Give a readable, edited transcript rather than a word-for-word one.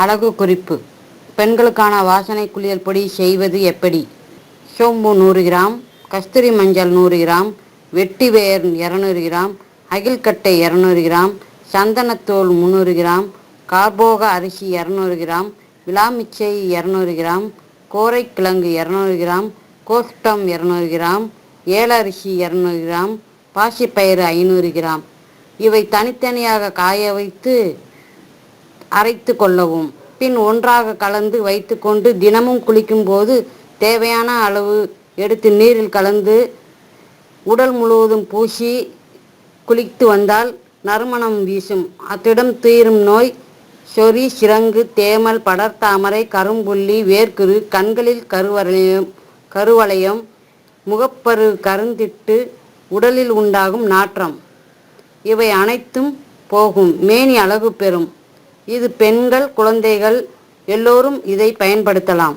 அழகு குறிப்பு. பெண்களுக்கான வாசனை குளியல் பொடி செய்வது எப்படி? சோம்பு 100 கிராம், கஸ்தூரி மஞ்சள் 100 கிராம், வெட்டிவேர் 200 கிராம், அகில்கட்டை 200 கிராம், சந்தனத்தூள் 300 கிராம், கார்போக அரிசி 200 கிராம், விளாமிச்சை 200 கிராம், கோரைக்கிழங்கு 200 கிராம், கோஸ்டம் 200 கிராம், ஏலரிசி 200 கிராம், பாசிப்பயிறு 500 கிராம். இவை தனித்தனியாக காய வைத்து அரைத்து கொள்ளவும். பின் ஒன்றாக கலந்து வைத்துக்கொண்டு தினமும் குளிக்கும்போது தேவையான அளவு எடுத்து நீரில் கலந்து உடல் முழுவதும் பூசி குளித்து வந்தால் நறுமணம் வீசும். அத்துடன் தீரும் நோய் சொறி, சிரங்கு, தேமல், படர்தாமரை, கரும்புள்ளி, வேர்க்குரு, கண்களில் கருவளையம், முகப்பரு, கருந்திட்டு, உடலில் உண்டாகும் நாற்றம் இவை அனைத்தும் போகும். மேனி அழகு பெறும். இது பெண்கள், குழந்தைகள் எல்லோரும் இதை பயன்படுத்தலாம்.